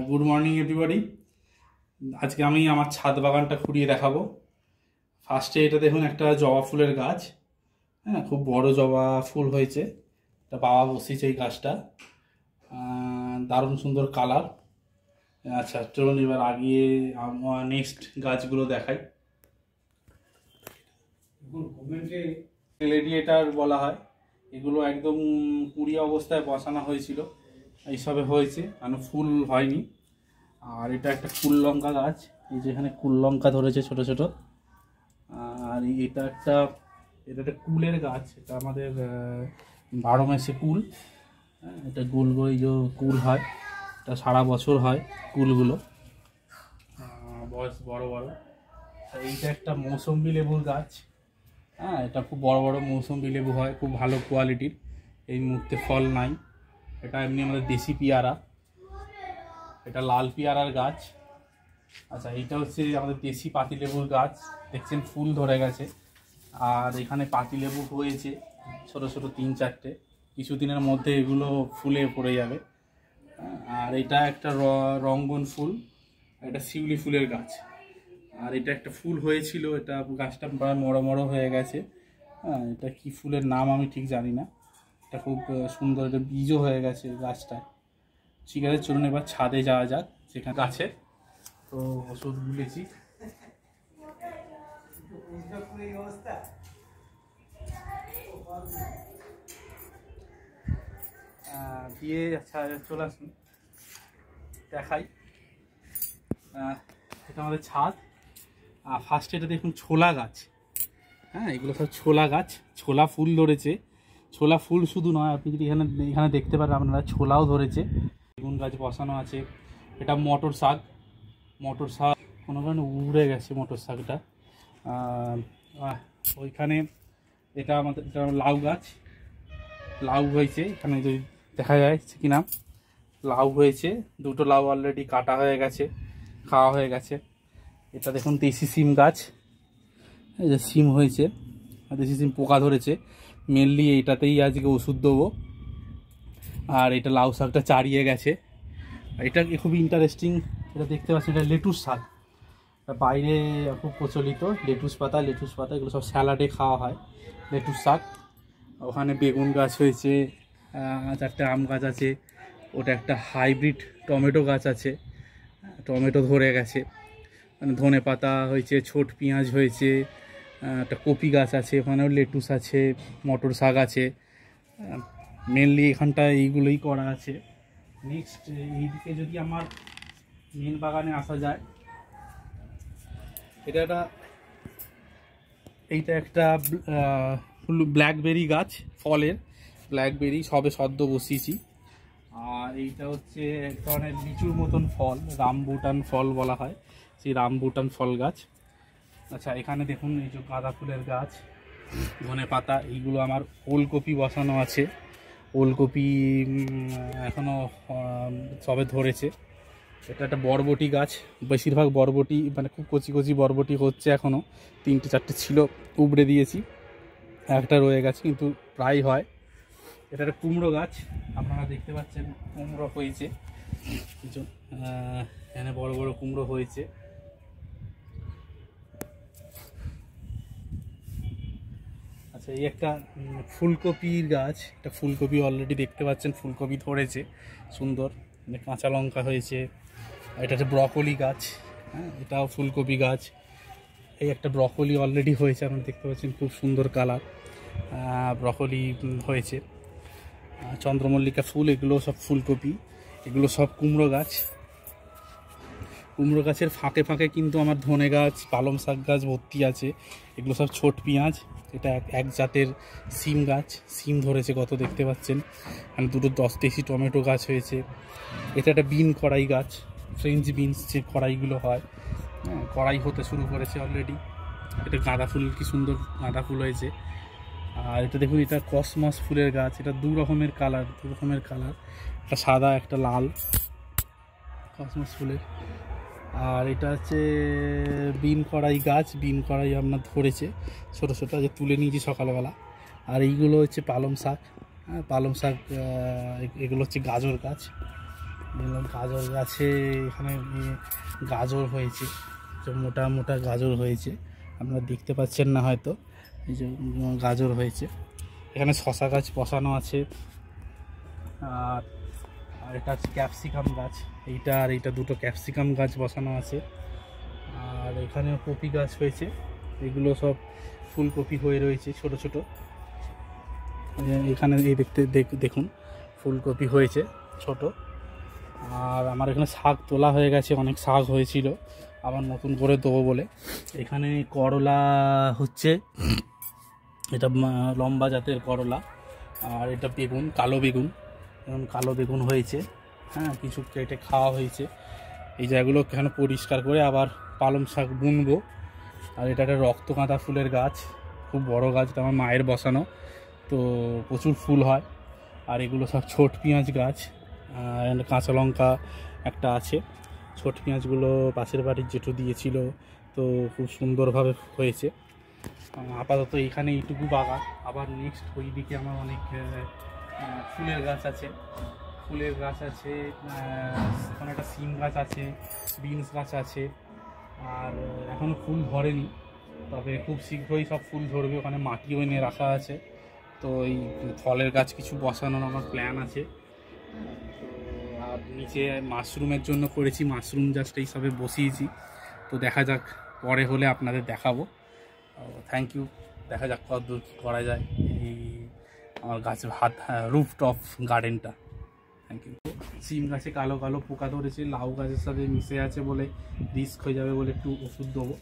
Good morning everybody. আজকে আমি আমার ছাদ বাগানটা ঘুরিয়ে দেখাবো। ফার্স্টে এটা দেখুন, একটা জবা ফুলের গাছ। হ্যাঁ, খুব বড় জবা ফুল হয়েছে। এটা বাবা বসিয়েছে এই গাছটা, দারুণ সুন্দর কালার। আচ্ছা চলুন এবার আগিয়ে নেক্সট গাছগুলো দেখাই। গ্লেডিয়েটার বলা হয় এগুলো, একদম কুড়ি অবস্থায় বসানো হয়েছিল, এইসবে হয়েছে, মানে ফুল হয়নি। আর এটা একটা কুল লঙ্কা গাছ, এই যে এখানে কুল লঙ্কা ধরেছে ছোট ছোট। আর এটা একটা কুলের গাছ, এটা আমাদের 12 মাসে কুল। এটা গোল গোল যে কুল হয়, এটা সারা বছর হয় কুলগুলো, বয়স বড় বড়। এইটা একটা মৌসম্বি লেবুর গাছ। হ্যাঁ, এটা খুব বড় বড় মৌসম্বি লেবু হয়, খুব ভালো কোয়ালিটির। এই মুহূর্তে ফল নাই। এটা এমনি আমাদের দেশি পেয়ারা, এটা লাল পেয়ারার গাছ। আচ্ছা, এইটা হচ্ছে আমাদের দেশি পাতিলেবুর গাছ, দেখছেন ফুল ধরে গেছে। আর এখানে পাতিলেবু হয়েছে ছোট ছোট 3-4টে, কিছুদিনের মধ্যে এগুলো ফুলে পড়ে যাবে। আর এটা একটা রঙ্গন ফুল, এটা শিউলি ফুলের গাছ। আর এটা একটা ফুল হয়েছিল, এটা গাছটা প্রায় মরো হয়ে গেছে। হ্যাঁ, এটা কি ফুলের নাম আমি ঠিক জানি না। এটা খুব সুন্দর, এটা বীজও হয়ে গেছে গাছটায়। ঠিক আছে, চলুন এবার ছাদে যাওয়া যাক। সেখানে গাছের তো ওষুধ গুলেছি, দিয়ে আচ্ছা চলে আসুন দেখাই। এটা আমাদের ছাদ। ফার্স্টে এটা দেখুন ছোলা গাছ। হ্যাঁ, এগুলো সব ছোলা গাছ, ছোলা ফুল ধরেছে। ছোলা ফুল শুধু নয়, আপনি যদি এখানে দেখতে পারেন আপনারা, ছোলাও ধরেছে। বেগুন গাছ বসানো আছে। এটা মটর শাক কোনো কারণে উড়ে গেছে মটর শাকটা। ওইখানে এটা আমাদের লাউ গাছ, লাউ হয়েছে এখানে, যদি দেখা যায় কি না, লাউ হয়েছে। 2টো লাউ অলরেডি কাটা হয়ে গেছে, খাওয়া হয়ে গেছে। এটা দেখুন দেশি সিম গাছ, এই যে সিম হয়েছে, দেশি সিম পোকা ধরেছে মেনলি, এইটাতেই আজকে ওষুধ দেবো। আর এটা লাউ শাকটা চারিয়ে গেছে। এটা খুবই ইন্টারেস্টিং, এটা দেখতে পাচ্ছেন, এটা লেটুস শাক। বাইরে খুব প্রচলিত লেটুস পাতা এগুলো সব স্যালাডে খাওয়া হয়, লেটুস শাক। ওখানে বেগুন গাছ হয়েছে, 4টে আম গাছ আছে। ওটা একটা হাইব্রিড টমেটো গাছ আছে, টমেটো ধরে গেছে। মানে ধনে পাতা হয়েছে, ছোট পেঁয়াজ হয়েছে, একটা কপি গাছ আছে, ওখানেও লেটুস আছে, মটর শাক আছে। মেনলি এখানটা এইগুলোই করা আছে। নেক্সট এইদিকে যদি আমার মেন বাগানে আসা যায়, এইটা একটা ব্ল্যাকবেরি গাছ, ফলের ব্ল্যাকবেরি, সবে সদ্য বসিয়েছি। আর এইটা হচ্ছে এক ধরনের লিচুর মতন ফল, রামবুটান ফল বলা হয়, সেই রামবুটান ফল গাছ। আচ্ছা, এখানে দেখুন এই যে গাঁদা ফুলের গাছ, ধনে পাতা, এইগুলো আমার ওলকপি বসানো আছে। ওলকপি এখনও সবে ধরেছে। এটা একটা বরবটি গাছ, বেশিরভাগ বরবটি, মানে খুব কচি কচি বরবটি হচ্ছে এখনও। 3-4টে ছিল, উবড়ে দিয়েছি, একটা রয়ে গেছে, কিন্তু প্রায় হয়। এটা একটা কুমড়ো গাছ, আপনারা দেখতে পাচ্ছেন কুমড়ো হয়েছে কিছু, এখানে বড় বড় কুমড়ো হয়েছে। আচ্ছা, এই একটা ফুলকপির গাছ, এটা ফুলকপি অলরেডি দেখতে পাচ্ছেন, ফুলকপি ধরেছে সুন্দর, কাঁচা লঙ্কা হয়েছে। এটা একটা ব্রকলি গাছ, হ্যাঁ, এটাও ফুলকপি গাছ। এই একটা ব্রকলি অলরেডি হয়েছে, আপনারা দেখতে পাচ্ছেন, খুব সুন্দর কালার, ব্রকলি হয়েছে। চন্দ্রমল্লিকা ফুল, এগুলো সব ফুলকপি, এগুলো সব কুমড়ো গাছ। কুমড়ো গাছের ফাঁকে ফাঁকে কিন্তু আমার ধনে গাছ, পালং শাক গাছ ভর্তি আছে। এগুলো সব ছোট পেঁয়াজ। এটা এক জাতের সিম গাছ, সিম ধরেছে কত, দেখতে পাচ্ছেন। মানে 2টো দেশি টমেটো গাছ হয়েছে। এটা একটা বিন কড়াই গাছ, ফ্রেঞ্চ বিনস যে কড়াইগুলো হয়, হ্যাঁ, কড়াই হতে শুরু করেছে অলরেডি। এটা গাঁদা ফুল, কি সুন্দর গাঁদা ফুল হয়েছে। আর এটা দেখুন, এটা কসমস ফুলের গাছ, এটা 2 রকমের কালার, একটা সাদা একটা লাল, কসমস ফুলের। আর এটা হচ্ছে বিন কড়াই গাছ, বিন কড়াই আপনার ধরেছে ছোটো ছোটো, যে তুলে নিয়েছি সকালবেলা। আর এইগুলো হচ্ছে পালং শাক, হ্যাঁ, পালং শাক। এগুলো হচ্ছে গাজর গাছ, গাজর গাছে এখানে গাজর হয়েছে, যে মোটা মোটা গাজর হয়েছে, আপনারা দেখতে পাচ্ছেন না হয়তো, এই যে গাজর হয়েছে। এখানে শশা গাছ বসানো আছে, আর এটা হচ্ছে ক্যাপসিকাম গাছ, এইটা আর এইটা দুটো ক্যাপসিকাম গাছ বসানো আছে। আর এখানে কপি গাছ হয়েছে, এগুলো সব ফুলকপি হয়ে রয়েছে ছোট ছোট। এখানে এই দেখুন ফুলকপি হয়েছে ছোট। আর আমার এখানে শাক তোলা হয়ে গেছে, অনেক শাক হয়েছিল, আবার নতুন করে দেবো বলে। এখানে করলা হচ্ছে, এটা লম্বা জাতের করলা। আর এটা বেগুন, কালো বেগুন, এখন কালো বেগুন হয়েছে, হ্যাঁ কিছু কেটে খাওয়া হয়েছে। এই জায়গাগুলো এখানে পরিষ্কার করে আবার পালং শাক বুনবো। আর এটা একটা রক্তগাঁদা ফুলের গাছ, খুব বড় গাছ, এটা আমার মায়ের বসানো, তো প্রচুর ফুল হয়। আর এগুলো সব ছোট পেঁয়াজ গাছ, কাঁচা লঙ্কা একটা আছে। ছোট পেঁয়াজগুলো পাশের বাড়ির জেঠু দিয়েছিল, তো খুব সুন্দরভাবে হয়েছে। আপাতত এইখানে এইটুকু বাগান। আবার নেক্সট ওই দিকে আমার অনেক ফুলের গাছ আছে, ফুলের গাছ আছে, ওখানে একটা সিম গাছ আছে, বিনস গাছ আছে। আর এখন ফুল ধরেনি, তবে খুব শীঘ্রই সব ফুল ধরবে। ওখানে মাটিও এনে রাখা আছে, তো এই ফলের গাছ কিছু বসানোর আমার প্ল্যান আছে। তো আর নিচে মাশরুমের জন্য করেছি, মাশরুম জাস্ট এই সবে বসিয়েছি, তো দেখা যাক, পরে হলে আপনাদের দেখাবো। Thank you. দেখা যাক কত দূর কী করা যায় এই আমার গাছে রুফটপ গার্ডেনটা। Thank you. সিম গাছে কালো কালো পোকা ধরেছে, লাউ গাছের সাথে মিশে আছে বলে রিস্ক হয়ে যাবে বলে একটু ওষুধ দেবো।